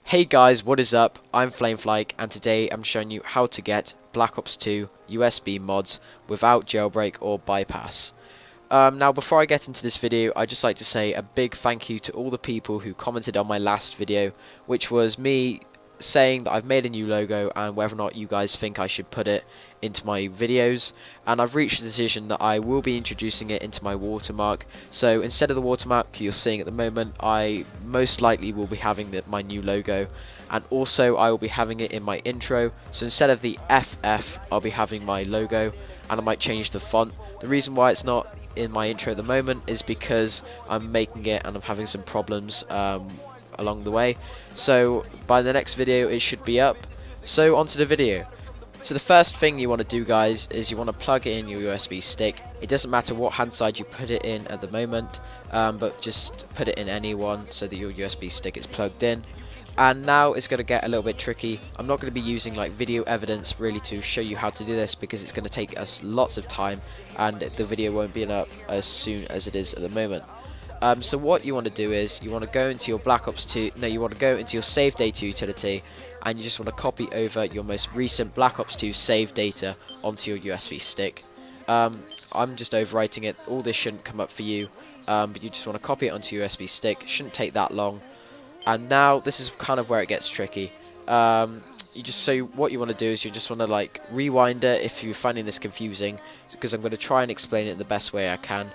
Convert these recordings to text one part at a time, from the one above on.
Hey guys, what is up? I'm Flameflake and today I'm showing you how to get Black Ops 2 USB mods without jailbreak or bypass. Now before I get into this video, I'd just like to say a big thank you to all the people who commented on my last video, which was me saying that I've made a new logo and whether or not you guys think I should put it into my videos, and I've reached the decision that I will be introducing it into my watermark. So instead of the watermark you're seeing at the moment, I most likely will be having my new logo, and also I will be having it in my intro. So instead of the FF, I'll be having my logo, and I might change the font. The reason why it's not in my intro at the moment is because I'm making it and I'm having some problems along the way. So by the next video it should be up. So onto the video. So the first thing you want to do, guys, is you want to plug in your USB stick. It doesn't matter what hand side you put it in at the moment, but just put it in any one so that your USB stick is plugged in. And now it's going to get a little bit tricky. I'm not going to be using like video evidence really to show you how to do this, because it's going to take us lots of time and the video won't be up as soon as it is at the moment. So what you want to do is you want to go into your Black Ops 2, no, you want to go into your save data utility, and you just want to copy over your most recent Black Ops 2 save data onto your USB stick. I'm just overwriting it. All this shouldn't come up for you, but you just want to copy it onto your USB stick. It shouldn't take that long. And now this is kind of where it gets tricky. What you want to do is you just want to like rewind it if you're finding this confusing, because I'm going to try and explain it in the best way I can.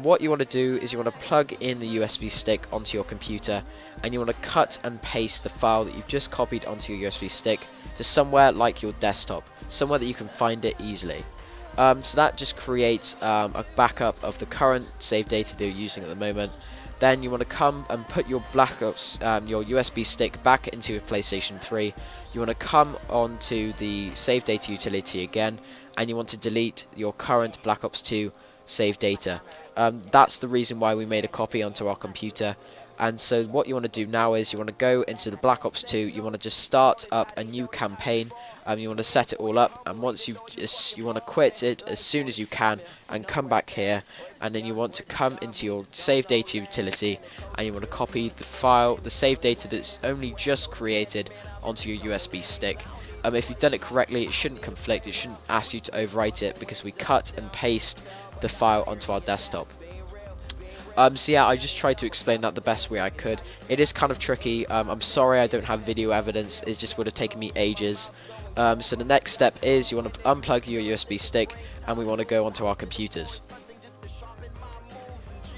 What you want to do is you want to plug in the USB stick onto your computer, and you want to cut and paste the file that you've just copied onto your USB stick to somewhere like your desktop, somewhere that you can find it easily. So that just creates a backup of the current save data that you're using at the moment. Then you want to come and put your Black Ops, your USB stick back into your PlayStation 3. You want to come onto the save data utility again, and you want to delete your current Black Ops 2 save data. That's the reason why we made a copy onto our computer. And so what you want to do now is you want to go into the Black Ops 2, you want to just start up a new campaign, you want to set it all up, and once you want to quit it as soon as you can and come back here, and then you want to come into your save data utility and you want to copy the file, the save data that's only just created, onto your USB stick. If you've done it correctly, it shouldn't conflict, it shouldn't ask you to overwrite it, because we cut and paste the file onto our desktop. So yeah, I just tried to explain that the best way I could. It is kind of tricky. I'm sorry I don't have video evidence. It just would have taken me ages. So the next step is you want to unplug your USB stick, and we want to go onto our computers.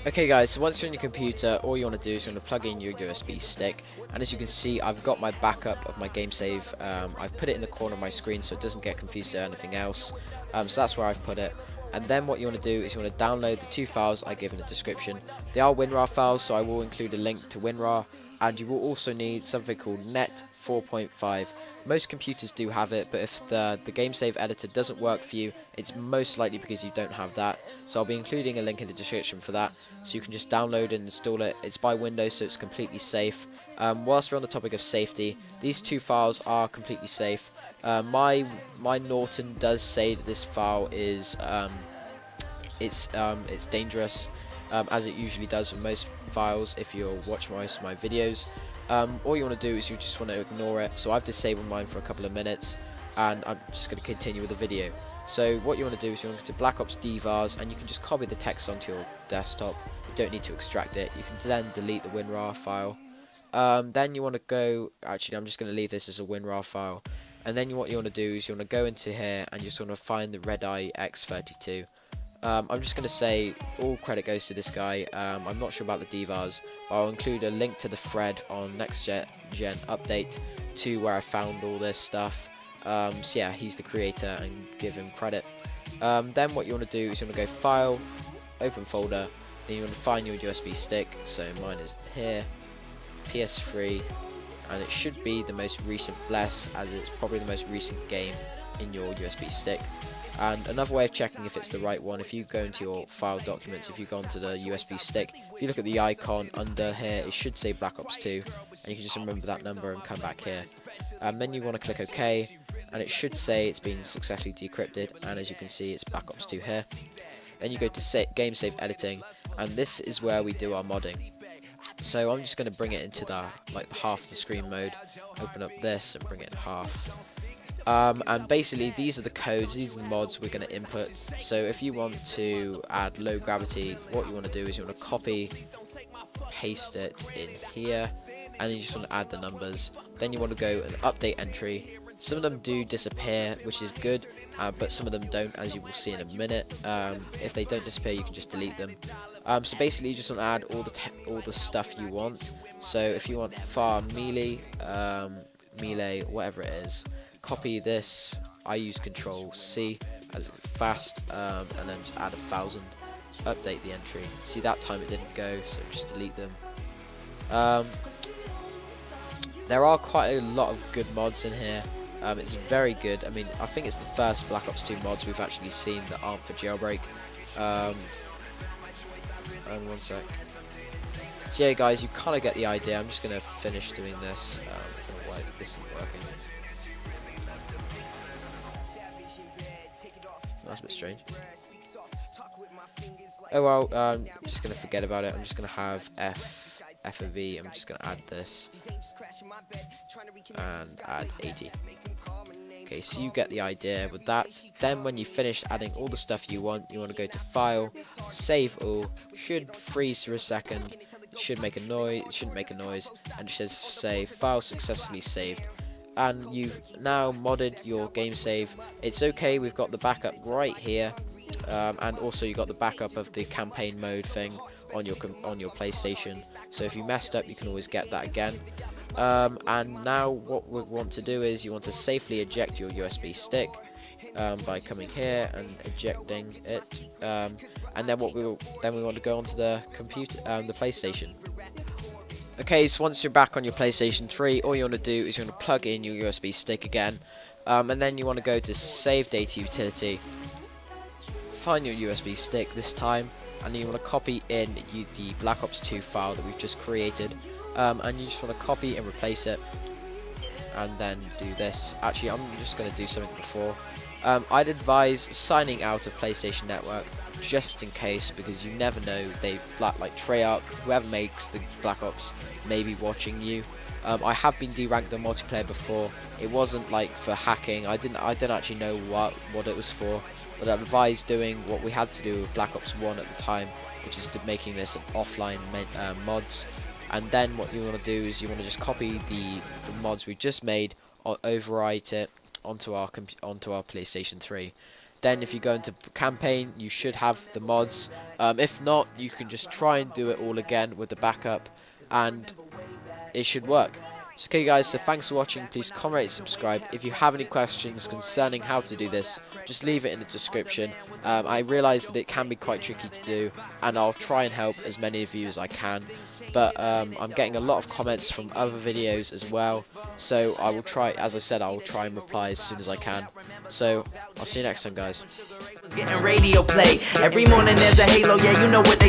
Okay guys, so once you're on your computer, all you want to do is you want to plug in your USB stick, and as you can see, I've got my backup of my game save. I've put it in the corner of my screen so it doesn't get confused with anything else. So that's where I've put it. And then what you want to do is you want to download the two files I give in the description. They are WinRAR files, so I will include a link to WinRAR, and you will also need something called Net 4.5. Most computers do have it, but if the game save editor doesn't work for you, it's most likely because you don't have that. So I'll be including a link in the description for that, so you can just download and install it. It's by Windows, so it's completely safe. Whilst we're on the topic of safety, these two files are completely safe. My Norton does say that this file is it's dangerous, as it usually does with most files if you watch most of my videos. All you want to do is you just want to ignore it. So I've disabled mine for a couple of minutes, and I'm just going to continue with the video. So what you want to do is you want to go to Black Ops DVARs, and you can just copy the text onto your desktop. You don't need to extract it. You can then delete the WinRAR file. Then you want to go, actually I'm just going to leave this as a WinRAR file. And then what you want to do is you want to go into here and you just want to find the Redeye X32. I'm just going to say all credit goes to this guy. I'm not sure about the DVARs, but I'll include a link to the thread on Next Gen Update to where I found all this stuff. So yeah, he's the creator and give him credit. Then what you want to do is you want to go File, Open Folder, then you want to find your USB stick. So mine is here, PS3. And it should be the most recent Bless, as it's probably the most recent game in your USB stick. And another way of checking if it's the right one, if you go into your file documents, if you go onto the USB stick, if you look at the icon under here, it should say Black Ops 2, and you can just remember that number and come back here. Then you want to click OK, and it should say it's been successfully decrypted, and as you can see, it's Black Ops 2 here. Then you go to game save editing, and this is where we do our modding. So I'm just going to bring it into the half the screen mode, open up this and bring it in half. And basically these are the codes, these are the mods we're going to input. So if you want to add low gravity, what you want to do is you want to copy, paste it in here, and then you just want to add the numbers. Then you want to go and update entry. Some of them do disappear, which is good, but some of them don't, as you will see in a minute. If they don't disappear, you can just delete them. So basically you just want to add all the stuff you want. So if you want far melee, whatever it is, copy this. I use Control C as fast, and then just add 1,000. Update the entry. See, that time it didn't go, so just delete them. There are quite a lot of good mods in here. It's very good. I mean, I think it's the first Black Ops 2 mods we've actually seen that aren't for jailbreak. And one sec. So yeah, guys, you kind of get the idea. I'm just gonna finish doing this. I don't know why this isn't working. That's a bit strange. Oh well, I'm just gonna forget about it. I'm just gonna have F of V. I'm just gonna add this and add 80. Okay, so you get the idea with that. Then when you finished adding all the stuff you want to go to File, Save All. Should freeze for a second. Should make a noise. It shouldn't make a noise, and it should say File successfully saved. And you've now modded your game save. It's okay. We've got the backup right here. And also you got the backup of the campaign mode thing on your PlayStation, so if you messed up you can always get that again. And now what we want to do is you want to safely eject your USB stick by coming here and ejecting it, and then we want to go onto the computer, the PlayStation. Okay, so once you're back on your PlayStation 3, all you want to do is you want to plug in your USB stick again, and then you want to go to Save Data Utility. Find your USB stick this time, and you want to copy in the Black Ops 2 file that we've just created, and you just want to copy and replace it, and then do this. Actually, I'm just going to do something before. I'd advise signing out of PlayStation Network just in case, because you never know, like Treyarch, whoever makes the Black Ops, may be watching you. I have been deranked on multiplayer before. It wasn't like for hacking. I didn't actually know what it was for. But I'd advise doing what we had to do with Black Ops 1 at the time, which is making this an offline mods. And then what you want to do is you want to just copy the mods we just made, or overwrite it onto our PlayStation 3. Then if you go into campaign, you should have the mods. If not, you can just try and do it all again with the backup, and it should work. So, okay guys, so thanks for watching. Please comment and subscribe. If you have any questions concerning how to do this, just leave it in the description. I realise that it can be quite tricky to do, and I'll try and help as many of you as I can. But I'm getting a lot of comments from other videos as well, so I will try, as I said, I will try and reply as soon as I can. So I'll see you next time, guys. Getting radio play every morning. There's a halo, yeah, you know what they